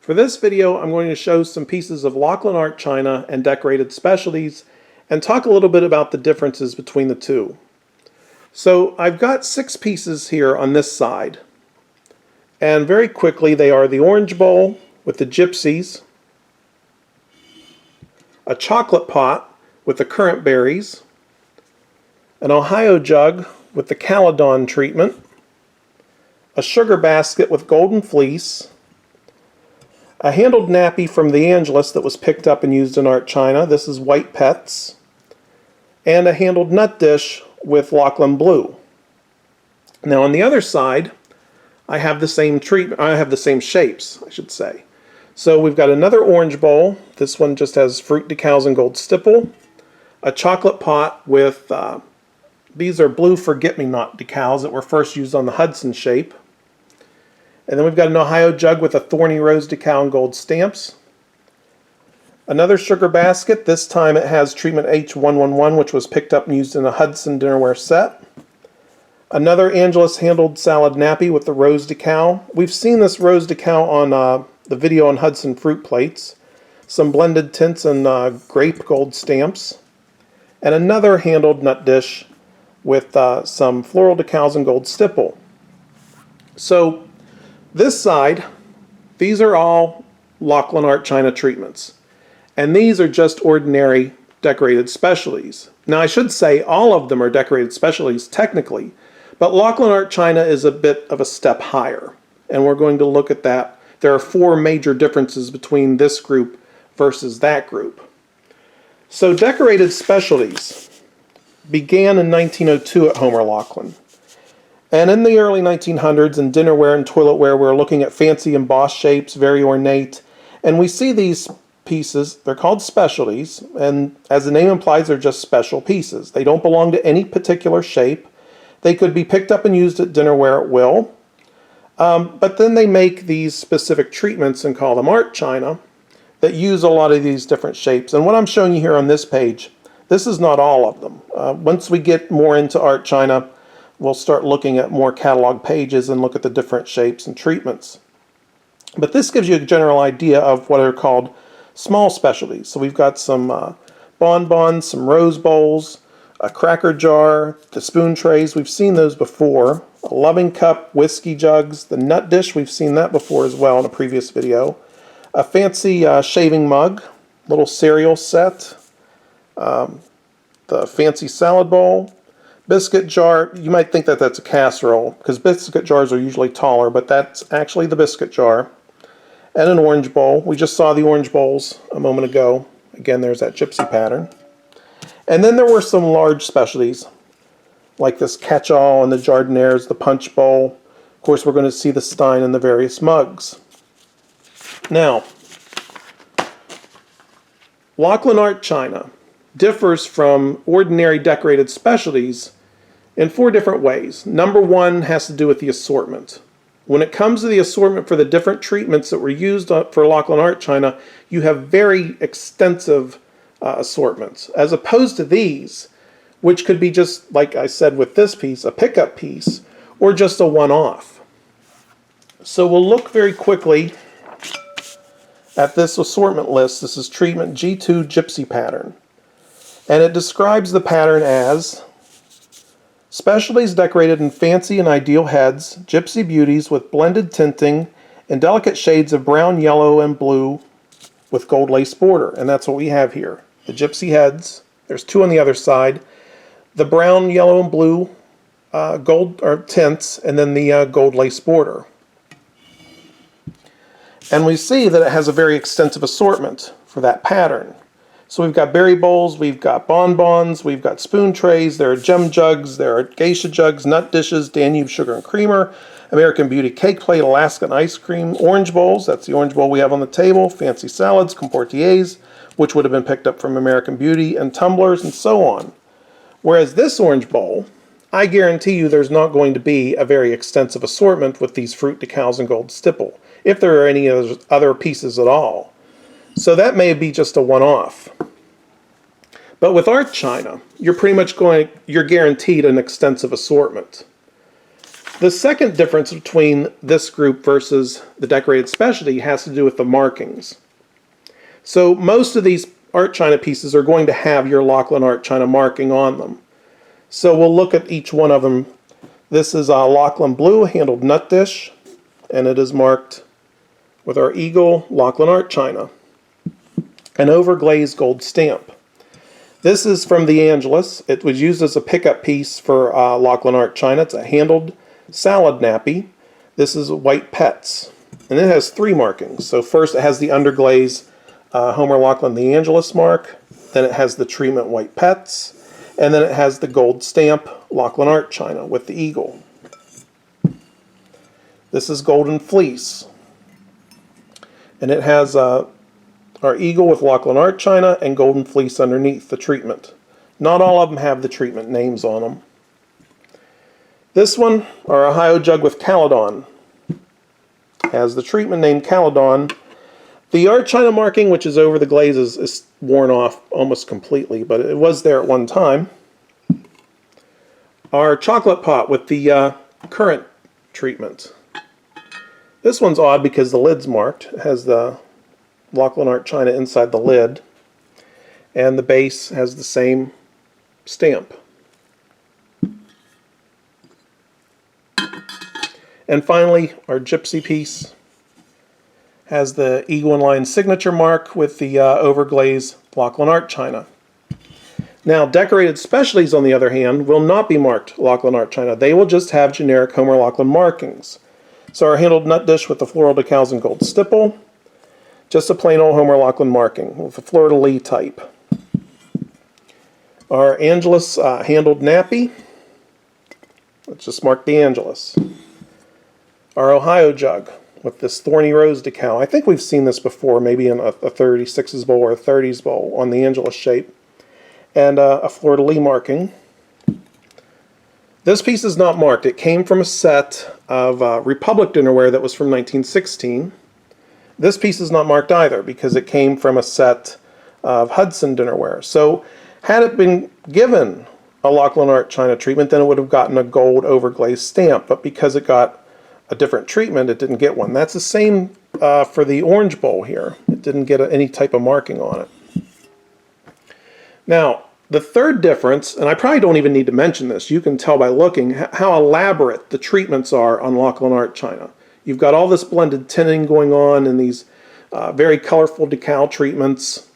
For this video, I'm going to show some pieces of Laughlin Art China and decorated specialties and talk a little bit about the differences between the two. So I've got 6 pieces here on this side, and very quickly they are the orange bowl with the gypsies, a chocolate pot with the currant berries, an Ohio jug with the Caledon treatment, a sugar basket with golden fleece, a handled nappy from the Angelus that was picked up and used in Art China. This is White Pets. And a handled nut dish with Laughlin Blue. Now on the other side, I have the same treatment. I have the same shapes, I should say. So we've got another orange bowl. This one just has fruit decals and gold stipple. A chocolate pot with, these are blue forget-me-not decals that were first used on the Hudson shape. And then we've got an Ohio jug with a thorny rose decal and gold stamps. Another sugar basket. This time it has treatment H111, which was picked up and used in a Hudson dinnerware set. Another Angelus handled salad nappy with the rose decal. We've seen this rose decal on the video on Hudson fruit plates. Some blended tints and grape gold stamps. And another handled nut dish with some floral decals and gold stipple. So this side, these are all Laughlin Art China treatments. And these are just ordinary decorated specialties. Now I should say all of them are decorated specialties technically, but Laughlin Art China is a bit of a step higher. And we're going to look at that. There are 4 major differences between this group versus that group. So decorated specialties began in 1902 at Homer Laughlin. And in the early 1900s, in dinnerware and toiletware, we're looking at fancy embossed shapes, very ornate. And we see these pieces, they're called specialties, and as the name implies, they're just special pieces. They don't belong to any particular shape. They could be picked up and used at dinnerware at will. But then they make these specific treatments and call them Art China that use a lot of these different shapes. And what I'm showing you here on this page, this is not all of them. Once we get more into Art China, we'll start looking at more catalog pages and look at the different shapes and treatments. But this gives you a general idea of what are called small specialties. So we've got some bonbons, some rose bowls, a cracker jar, the spoon trays, we've seen those before, a loving cup, whiskey jugs, the nut dish, we've seen that before as well in a previous video, a fancy shaving mug, little cereal set, the fancy salad bowl, biscuit jar. You might think that that's a casserole because biscuit jars are usually taller, but that's actually the biscuit jar. And an orange bowl. We just saw the orange bowls a moment ago. Again, there's that gypsy pattern. And then there were some large specialties like this catch-all and the jardinières, the punch bowl. Of course, we're going to see the stein and the various mugs. Now, Laughlin Art China differs from ordinary decorated specialties in 4 different ways. Number 1 has to do with the assortment. When it comes to the assortment for the different treatments that were used for Laughlin Art China, you have very extensive assortments, as opposed to these, which could be just, like I said with this piece, a pickup piece, or just a one-off. So we'll look very quickly at this assortment list. This is treatment G2 Gypsy Pattern. And it describes the pattern as specialties decorated in fancy and ideal heads, gypsy beauties with blended tinting and delicate shades of brown, yellow, and blue with gold lace border. And that's what we have here. The gypsy heads, there's 2 on the other side, the brown, yellow, and blue gold or tints, and then the gold lace border. And we see that it has a very extensive assortment for that pattern. So we've got berry bowls, we've got bonbons, we've got spoon trays, there are gem jugs, there are geisha jugs, nut dishes, Danube sugar and creamer, American Beauty cake plate, Alaskan ice cream, orange bowls, that's the orange bowl we have on the table, fancy salads, comportiers, which would have been picked up from American Beauty, and tumblers, and so on. Whereas this orange bowl, I guarantee you there's not going to be a very extensive assortment with these fruit decals and gold stipple, if there are any other pieces at all. So that may be just a one-off. But with Art China, you're pretty much you're guaranteed an extensive assortment. The second difference between this group versus the decorated specialty has to do with the markings. So most of these Art China pieces are going to have your Laughlin Art China marking on them. So we'll look at each one of them. This is a Laughlin Blue handled nut dish, and it is marked with our Eagle Laughlin Art China, an overglazed gold stamp. This is from the Angelus. It was used as a pickup piece for Laughlin Art China. It's a handled salad nappy. This is white pets, and it has 3 markings. So first it has the underglaze Homer Laughlin the Angelus mark, then it has the treatment white pets, and then it has the gold stamp Laughlin Art China with the eagle. This is Golden Fleece, and it has our eagle with Laughlin Art China and Golden Fleece underneath the treatment. Not all of them have the treatment names on them. This one, our Ohio jug with Caledon, has the treatment name Caledon. The Art China marking, which is over the glaze, is worn off almost completely, but it was there at one time. Our chocolate pot with the current treatment. This one's odd because the lid's marked. It has the Laughlin Art China inside the lid, and the base has the same stamp. And finally, our gypsy piece has the Eagle and Lion signature mark with the overglaze Laughlin Art China. Now, decorated specialties, on the other hand, will not be marked Laughlin Art China. They will just have generic Homer Laughlin markings. So our handled nut dish with the floral decals and gold stipple, just a plain old Homer Laughlin marking with a fleur-de-lis type. Our Angelus handled nappy, let's just mark the Angelus. Our Ohio jug with this thorny rose decal. I think we've seen this before, maybe in a 36s bowl or a 30s bowl on the Angelus shape. And a fleur-de-lis marking. This piece is not marked. It came from a set of Republic dinnerware that was from 1916. This piece is not marked either because it came from a set of Hudson dinnerware. So had it been given a Laughlin Art China treatment, then it would have gotten a gold overglazed stamp. But because it got a different treatment, it didn't get one. That's the same for the orange bowl here. It didn't get any type of marking on it. Now, the third difference, and I probably don't even need to mention this, you can tell by looking how elaborate the treatments are on Laughlin Art China. You've got all this blended tinting going on and these very colorful decal treatments.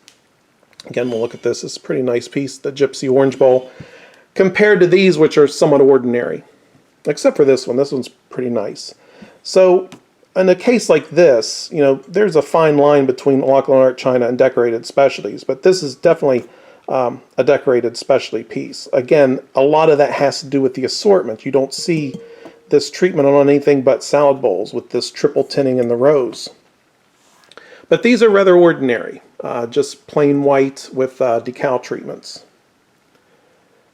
Again, we'll look at this. It's a pretty nice piece, the Gypsy Orange Bowl, compared to these, which are somewhat ordinary. Except for this one. This one's pretty nice. So, in a case like this, you know, there's a fine line between Laughlin Art China and decorated specialties, but this is definitely a decorated specialty piece. Again, a lot of that has to do with the assortment. You don't see this treatment on anything but salad bowls with this triple tinting in the rose. But these are rather ordinary, just plain white with decal treatments.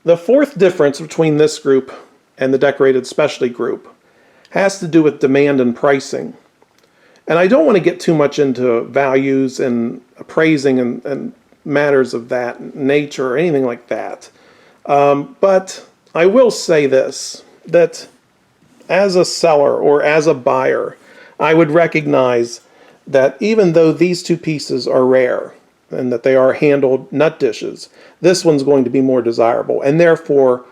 The fourth difference between this group and the decorated specialty group has to do with demand and pricing. And I don't want to get too much into values and appraising and matters of that nature or anything like that. But I will say this, that as a seller or as a buyer, I would recognize that even though these two pieces are rare and that they are handled nut dishes, this one's going to be more desirable. And therefore,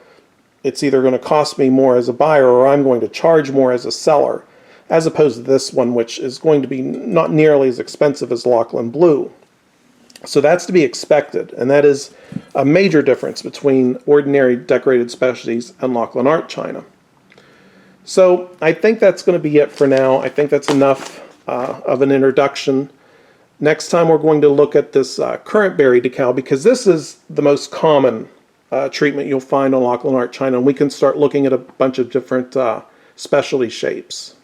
it's either going to cost me more as a buyer or I'm going to charge more as a seller, as opposed to this one, which is going to be not nearly as expensive as Laughlin Blue. So that's to be expected, and that is a major difference between ordinary decorated specialties and Laughlin Art China. So I think that's going to be it for now. I think that's enough of an introduction. Next time we're going to look at this currant berry decal, because this is the most common treatment you'll find on Laughlin Art China, and we can start looking at a bunch of different specialty shapes.